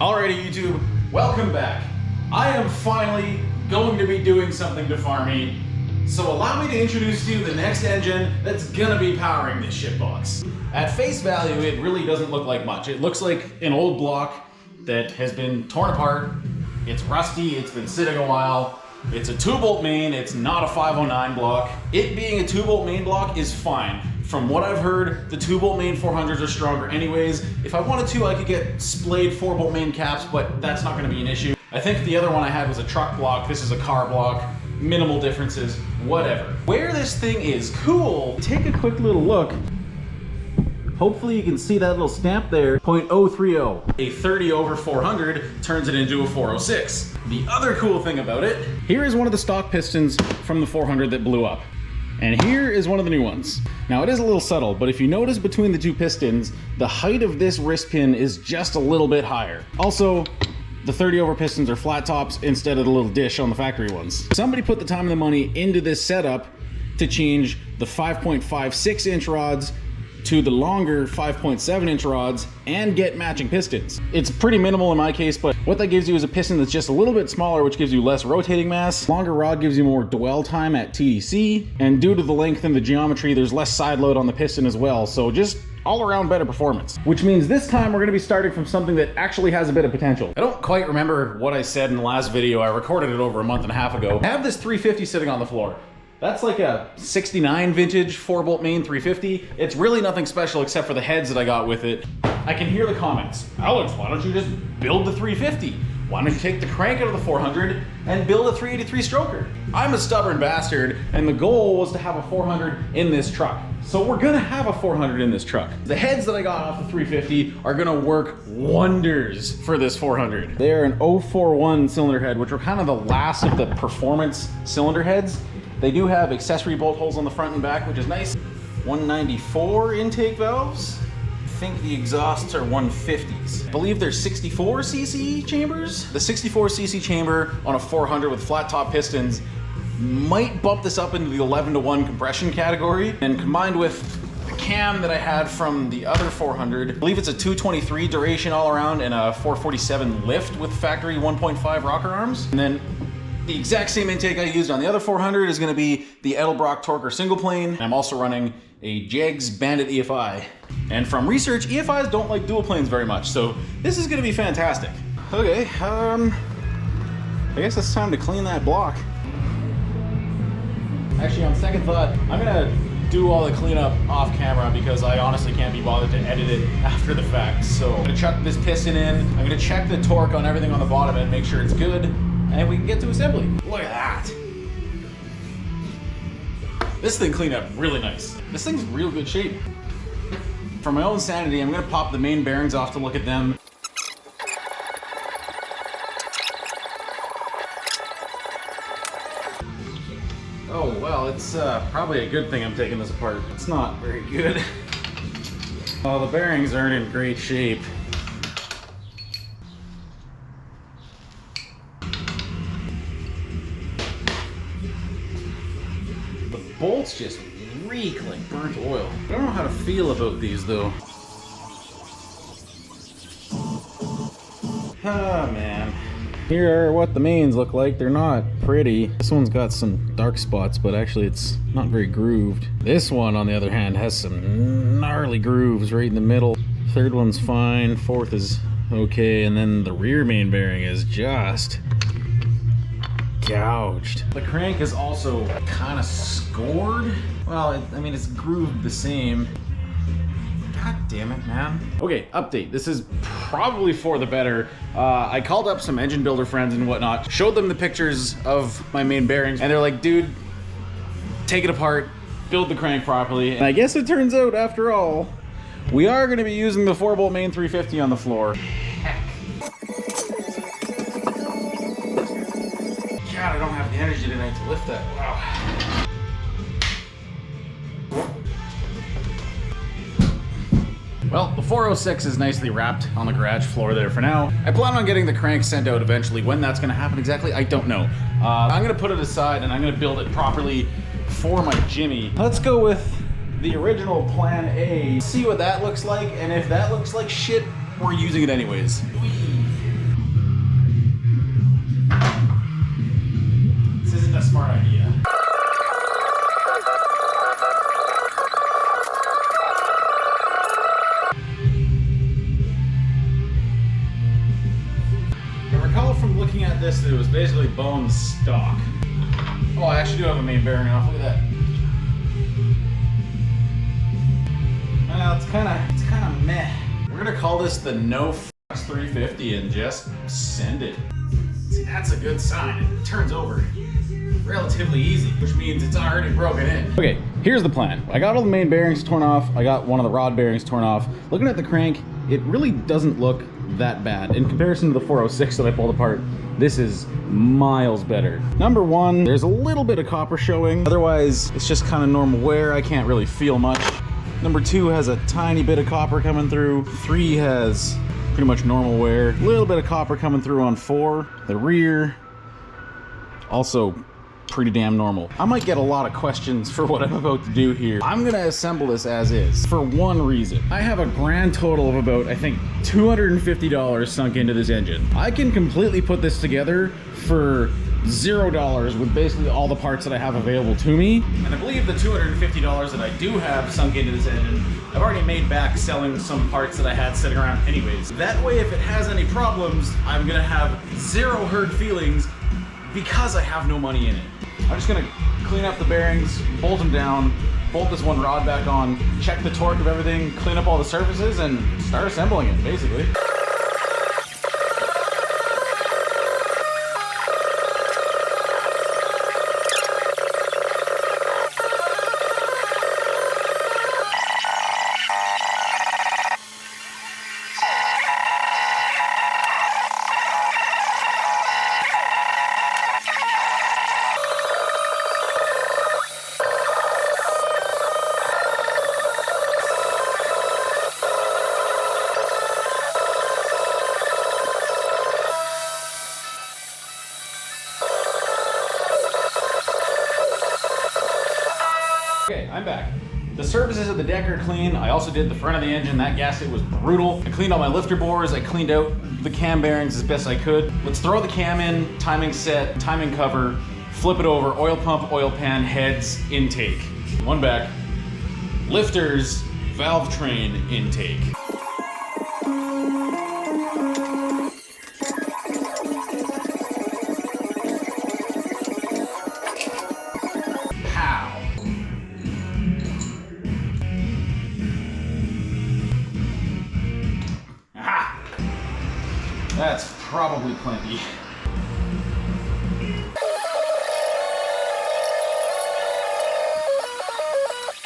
Alrighty YouTube, welcome back. I am finally going to be doing something to Farmy, so allow me to introduce to you the next engine that's gonna be powering this shitbox. At face value, it really doesn't look like much. It looks like an old block that has been torn apart. It's rusty, it's been sitting a while. It's a 2-bolt main, it's not a 509 block. It being a 2-bolt main block is fine. From what I've heard, the 2-bolt main 400s are stronger anyways. If I wanted to, I could get splayed 4-bolt main caps, but that's not gonna be an issue. I think the other one I had was a truck block, this is a car block. Minimal differences, whatever. Where this thing is cool, take a quick little look. Hopefully you can see that little stamp there, 0.030. A 30 over 400 turns it into a 406. The other cool thing about it, here is one of the stock pistons from the 400 that blew up. And here is one of the new ones. Now it is a little subtle, but if you notice between the two pistons, the height of this wrist pin is just a little bit higher. Also, the 30 over pistons are flat tops instead of the little dish on the factory ones. Somebody put the time and the money into this setup to change the 5.56 inch rods to the longer 5.7 inch rods and get matching pistons. It's pretty minimal in my case, but what that gives you is a piston that's just a little bit smaller, which gives you less rotating mass. Longer rod gives you more dwell time at TDC, and due to the length and the geometry, there's less side load on the piston as well, so just all around better performance. Which means this time we're gonna be starting from something that actually has a bit of potential. I don't quite remember what I said in the last video. I recorded it over a month and a half ago. I have this 350 sitting on the floor. That's like a 69 vintage 4-bolt main 350. It's really nothing special except for the heads that I got with it. I can hear the comments. Alex, why don't you just build the 350? Why don't you take the crank out of the 400 and build a 383 stroker? I'm a stubborn bastard, and the goal was to have a 400 in this truck. So we're gonna have a 400 in this truck. The heads that I got off the 350 are gonna work wonders for this 400. They are an 041 cylinder head, which are kind of the last of the performance cylinder heads. They do have accessory bolt holes on the front and back, which is nice. 194 intake valves. I think the exhausts are 150s. I believe they're 64cc chambers. The 64cc chamber on a 400 with flat top pistons might bump this up into the 11-to-1 compression category. And combined with the cam that I had from the other 400, I believe it's a 223 duration all around and a 447 lift with factory 1.5 rocker arms. And then the exact same intake I used on the other 400 is gonna be the Edelbrock Torker single plane. I'm also running a Jegs Bandit EFI. And from research, EFIs don't like dual planes very much, so this is gonna be fantastic. Okay, I guess it's time to clean that block. Actually, on second thought, I'm gonna do all the cleanup off camera because I honestly can't be bothered to edit it after the fact. So I'm gonna chuck this piston in, I'm gonna check the torque on everything on the bottom and make sure it's good, and we can get to assembly. Look at that. This thing cleaned up really nice. This thing's in real good shape. For my own sanity, I'm gonna pop the main bearings off to look at them. Oh, well, it's probably a good thing I'm taking this apart. It's not very good. Well, the bearings aren't in great shape. The bolts just reek like burnt oil. I don't know how to feel about these though. Ah, man. Here are what the mains look like. They're not pretty. This one's got some dark spots, but actually it's not very grooved. This one, on the other hand, has some gnarly grooves right in the middle. Third one's fine, fourth is okay, and then the rear main bearing is just gouged. The crank is also kind of scored. Well, I mean, it's grooved the same. God damn it, man. Okay, update. This is probably for the better. I called up some engine builder friends and whatnot, showed them the pictures of my main bearings, and they're like, dude, take it apart, build the crank properly. And I guess it turns out, after all, we are gonna be using the 4-bolt main 350 on the floor. Heck. God, I don't have the energy tonight to lift that. Wow. Well, the 406 is nicely wrapped on the garage floor there for now. I plan on getting the crank sent out eventually. When that's gonna happen exactly, I don't know. I'm gonna put it aside and I'm gonna build it properly for my Jimmy. Let's go with the original plan A. See what that looks like, and if that looks like shit, we're using it anyways. smart idea. I recall from looking at this that it was basically bone stock. Oh, I actually do have a main bearing off. Look at that. Well, it's kind of meh. We're gonna call this the No Fucks 350 and just send it. See, that's a good sign. It turns over relatively easy, which means it's already broken in. Okay, here's the plan. I got all the main bearings torn off. I got one of the rod bearings torn off. Looking at the crank, it really doesn't look that bad. In comparison to the 406 that I pulled apart, this is miles better. Number one, there's a little bit of copper showing. Otherwise, it's just kind of normal wear. I can't really feel much. Number two has a tiny bit of copper coming through. Three has pretty much normal wear. A little bit of copper coming through on four. The rear, also pretty damn normal. I might get a lot of questions for what I'm about to do here. I'm gonna assemble this as is for one reason. I have a grand total of about, I think, $250 sunk into this engine. I can completely put this together for $0 with basically all the parts that I have available to me. And I believe the $250 that I do have sunk into this engine, I've already made back selling some parts that I had sitting around anyways. That way, if it has any problems, I'm gonna have zero hurt feelings because I have no money in it. I'm just gonna clean up the bearings, bolt them down, bolt this one rod back on, check the torque of everything, clean up all the surfaces, and start assembling it, basically. Okay, I'm back. The surfaces of the deck are clean. I also did the front of the engine. That gasket was brutal. I cleaned all my lifter bores. I cleaned out the cam bearings as best I could. Let's throw the cam in, timing set, timing cover, flip it over, oil pump, oil pan, heads, intake. One back. Lifters, valve train, intake. That's probably plenty.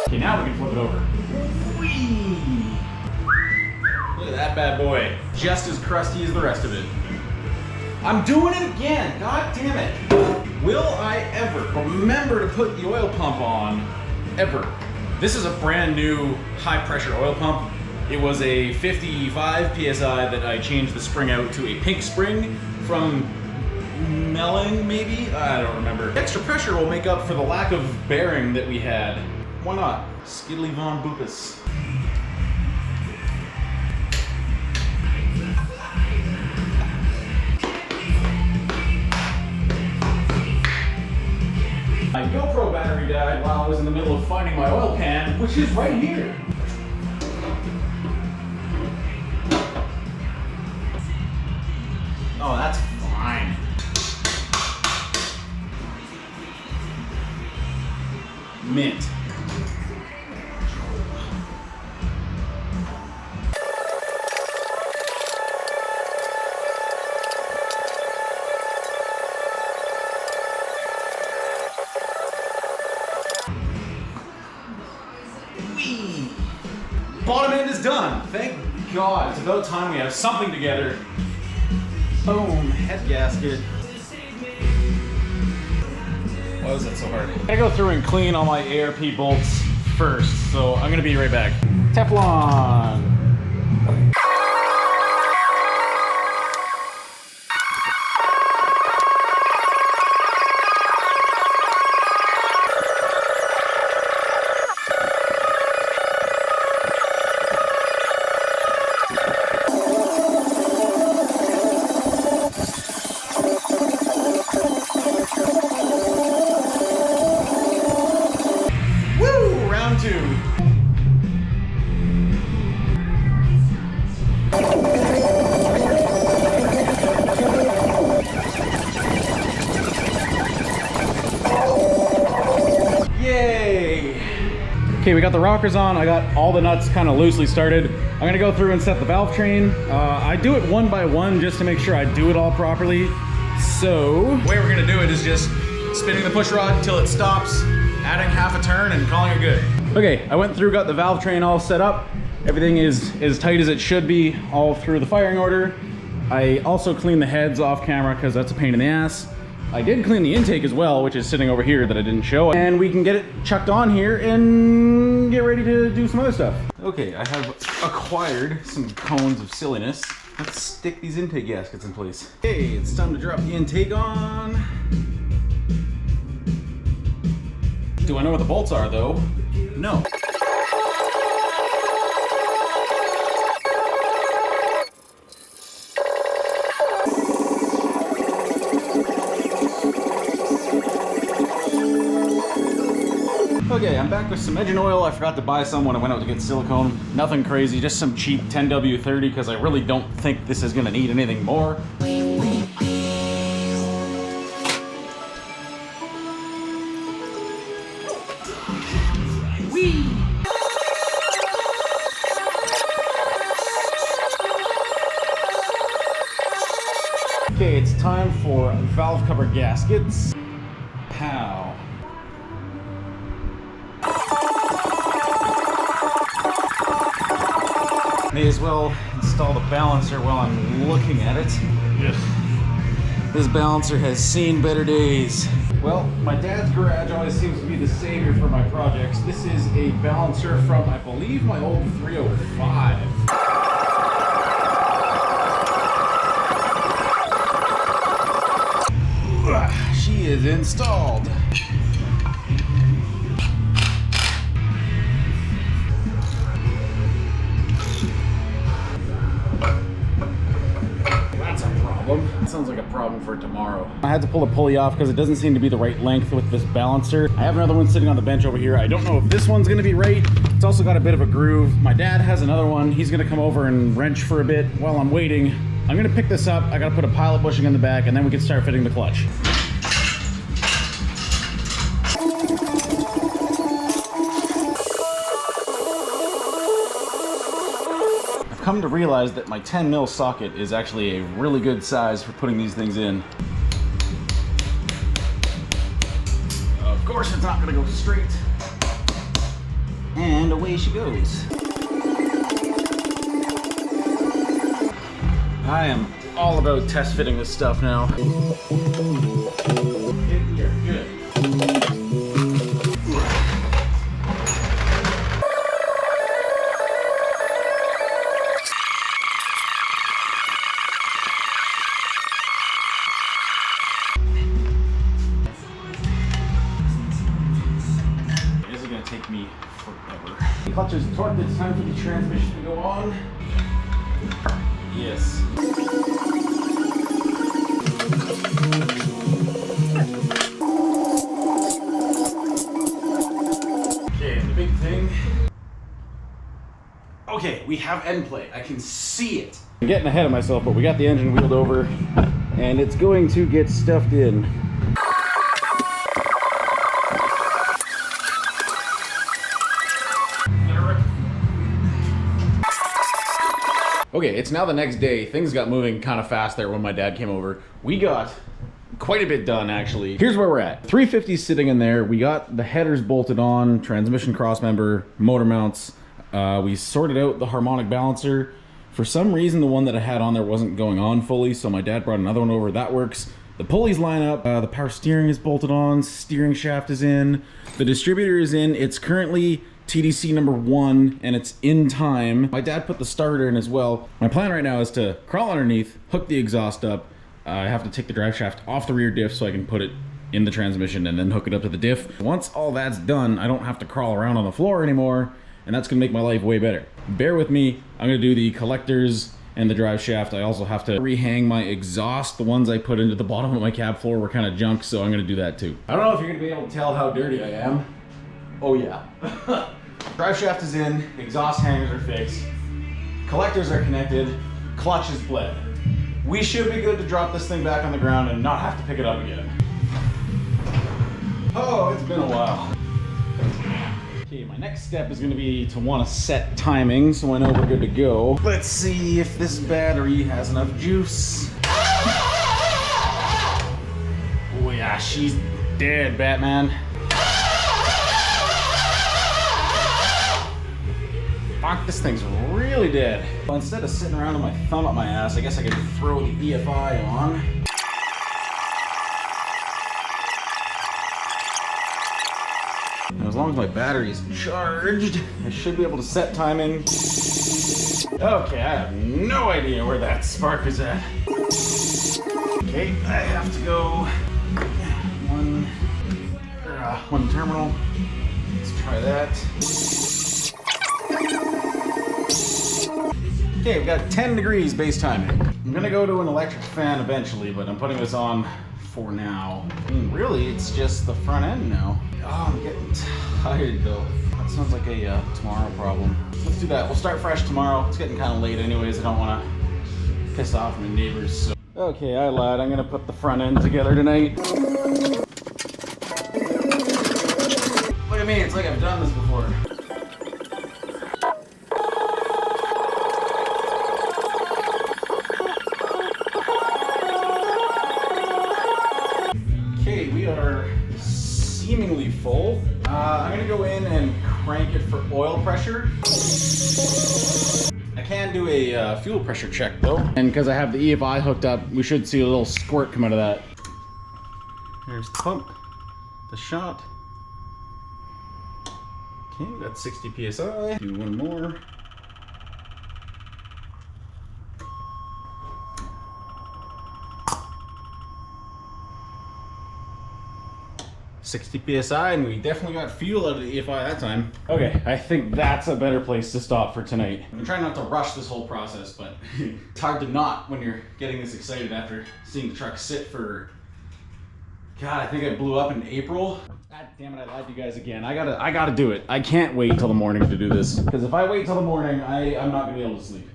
Okay, now we can flip it over. Whee! Look at that bad boy. Just as crusty as the rest of it. I'm doing it again, god damn it. Will I ever remember to put the oil pump on, ever? This is a brand new high pressure oil pump. It was a 55 PSI that I changed the spring out to a pink spring from Melon, maybe? I don't remember. Extra pressure will make up for the lack of bearing that we had. Why not? Skiddly Von Boopus. My GoPro battery died while I was in the middle of finding my oil pan, which is right here. Oh, that's fine. Mint. Whee! Bottom end is done. Thank God. It's about time we have something together. Boom, head gasket. Why was that so hard? I gotta go through and clean all my ARP bolts first, so I'm gonna be right back. Teflon. Okay, we got the rockers on. I got all the nuts kind of loosely started. I'm gonna go through and set the valve train. I do it one by one just to make sure I do it all properly. So, the way we're gonna do it is just spinning the push rod until it stops, adding half a turn and calling it good. Okay, I went through, got the valve train all set up. Everything is as tight as it should be, all through the firing order. I also cleaned the heads off camera because that's a pain in the ass. I did clean the intake as well, which is sitting over here that I didn't show. And we can get it chucked on here and get ready to do some other stuff. Okay, I have acquired some cones of silliness. Let's stick these intake gaskets in place. Okay, it's time to drop the intake on. Do I know where the bolts are though? No. Okay, I'm back with some engine oil. I forgot to buy some when I went out to get silicone. Nothing crazy, just some cheap 10W30 because I really don't think this is gonna need anything more. Whee! Okay, it's time for valve cover gaskets. Pow. May as well install the balancer while I'm looking at it. Ugh. This balancer has seen better days. Well, my dad's garage always seems to be the savior for my projects. This is a balancer from, I believe, my old 305. She is installed. That sounds like a problem for tomorrow. I had to pull the pulley off because it doesn't seem to be the right length with this balancer. I have another one sitting on the bench over here. I don't know if this one's gonna be right. It's also got a bit of a groove. My dad has another one. He's gonna come over and wrench for a bit while I'm waiting. I'm gonna pick this up. I gotta put a pilot bushing in the back and then we can start fitting the clutch. Come to realize that my 10 mil socket is actually a really good size for putting these things in. Of course it's not gonna go straight. And away she goes. I am all about test fitting this stuff now. You're good. Take me forever. The clutch is torqued. It's time for the transmission to go on. Yes. Okay, and the big thing. Okay, we have end plate. I can see it. I'm getting ahead of myself, but we got the engine wheeled over and it's going to get stuffed in. Okay, it's now the next day. Things got moving kind of fast there when my dad came over. We got quite a bit done, actually. Here's where we're at. 350's sitting in there. We got the headers bolted on, transmission crossmember, motor mounts. We sorted out the harmonic balancer. For some reason, the one that I had on there wasn't going on fully, so my dad brought another one over. That works. The pulleys line up. The power steering is bolted on. Steering shaft is in. The distributor is in. It's currently TDC number 1 and it's in time. My dad put the starter in as well. My plan right now is to crawl underneath, hook the exhaust up. I have to take the drive shaft off the rear diff so I can put it in the transmission and then hook it up to the diff. Once all that's done, I don't have to crawl around on the floor anymore, and that's gonna make my life way better. Bear with me, I'm gonna do the collectors and the drive shaft. I also have to rehang my exhaust. The ones I put into the bottom of my cab floor were kind of junk, so I'm gonna do that too. I don't know if you're gonna be able to tell how dirty I am. Oh yeah. Drive shaft is in, exhaust hangers are fixed, collectors are connected, clutch is bled. We should be good to drop this thing back on the ground and not have to pick it up again. Oh, it's been a while. Okay, my next step is going to be to want to set timing so I know we're good to go. Let's see if this battery has enough juice. Oh yeah, she's dead, Batman. Fuck, this thing's really dead. Well, instead of sitting around with my thumb up my ass, I guess I could throw the EFI on. As long as my battery is charged, I should be able to set timing. Okay, I have no idea where that spark is at. Okay, I have to go one terminal. Let's try that. Okay, we've got 10 degrees base timing. I'm gonna go to an electric fan eventually, but I'm putting this on for now. I mean, really, it's just the front end now. Oh, I'm getting tired though. That sounds like a tomorrow problem. Let's do that. We'll start fresh tomorrow. It's getting kind of late anyways. I don't want to piss off my neighbors. So. Okay, I lied. I'm going to put the front end together tonight. Look at me. It's like I've done this before. Okay, we are seemingly full. I'm gonna go in and crank it for oil pressure. I can do a fuel pressure check though. And because I have the EFI hooked up, we should see a little squirt come out of that. There's the pump, the shot. Okay, we got 60 PSI. Do one more. 60 PSI, and we definitely got fuel out of the EFI that time. Okay, I think that's a better place to stop for tonight. I'm trying not to rush this whole process, but it's hard to not when you're getting this excited after seeing the truck sit for, God, I think I blew up in April. God damn it, I lied to you guys again. I gotta do it. I can't wait till the morning to do this, because if I wait till the morning, I'm not gonna be able to sleep.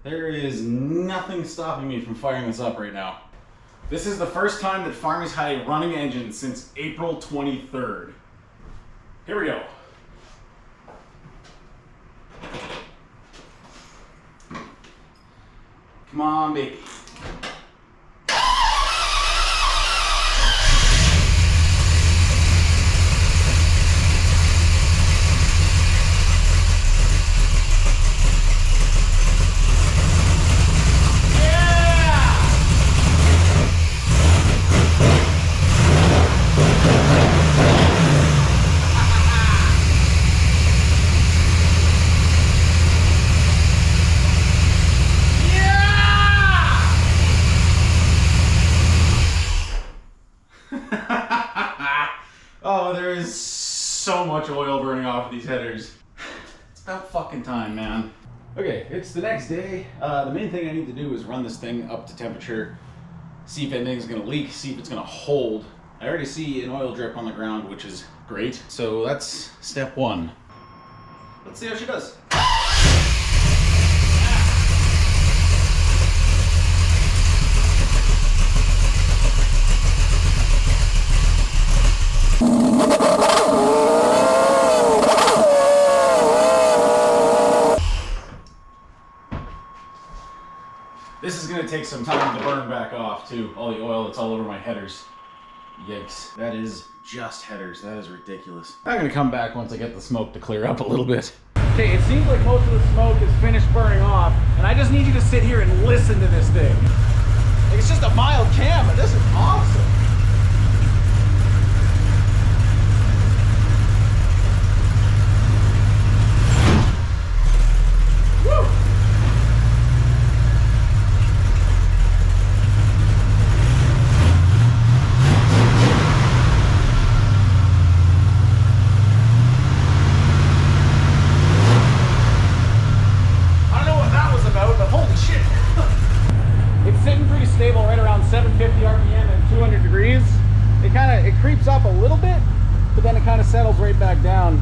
There is nothing stopping me from firing this up right now. This is the first time that Farmy's had a running engine since April 23rd. Here we go. Come on, baby. Oh, there is so much oil burning off of these headers. It's about fucking time, man. Okay, it's the next day. The main thing I need to do is run this thing up to temperature, see if anything's gonna leak, see if it's gonna hold. I already see an oil drip on the ground, which is great. So that's step one. Let's see how she does. This is gonna take some time to burn back off too, all the oil that's all over my headers. Yikes, that is just headers, that is ridiculous. I'm gonna come back once I get the smoke to clear up a little bit. Okay, it seems like most of the smoke is finished burning off, and I just need you to sit here and listen to this thing. Like, it's just a mild cam, but this is awesome. Stable right around 750 RPM and 200 degrees. It creeps up a little bit, but then it kind of settles right back down.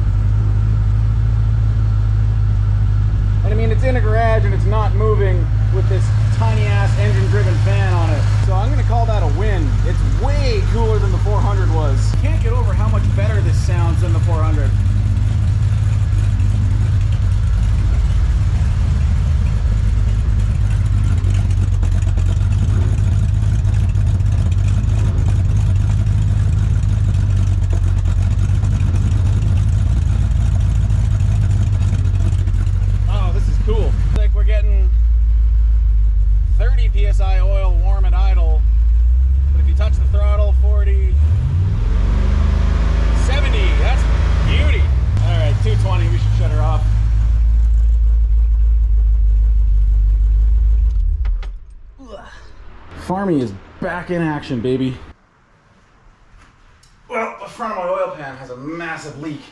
And I mean, it's in a garage and it's not moving. with this tiny ass engine driven fan on it. So I'm gonna call that a win. It's way cooler than the 400 was. Can't get over how much better this sounds than the 400. Cool. Like we're getting 30 psi oil warm at idle, but if you touch the throttle, 40, 70, that's beauty. All right, 220, we should shut her off. Farmy is back in action, baby. Well, the front of my oil pan has a massive leak.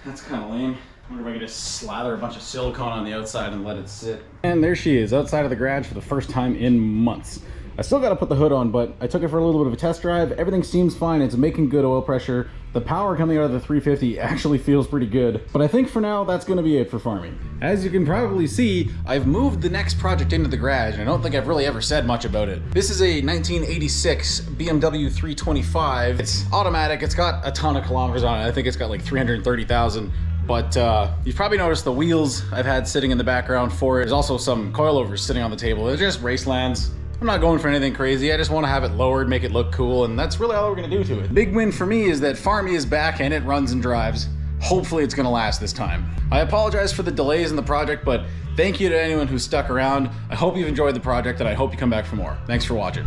That's kind of lame. I wonder if I could just slather a bunch of silicone on the outside and let it sit. And there she is, outside of the garage for the first time in months. I still got to put the hood on, but I took it for a little bit of a test drive. Everything seems fine. It's making good oil pressure. The power coming out of the 350 actually feels pretty good. But I think for now, that's going to be it for Farmy. As you can probably see, I've moved the next project into the garage, and I don't think I've really ever said much about it. This is a 1986 BMW 325. It's automatic. It's got a ton of kilometers on it. I think it's got like 330,000. But you've probably noticed the wheels I've had sitting in the background for it. There's also some coilovers sitting on the table. They're just Racelands. I'm not going for anything crazy. I just want to have it lowered, make it look cool, and that's really all we're going to do to it. Big win for me is that Farmy is back and it runs and drives. Hopefully it's going to last this time. I apologize for the delays in the project, but thank you to anyone who stuck around. I hope you've enjoyed the project, and I hope you come back for more. Thanks for watching.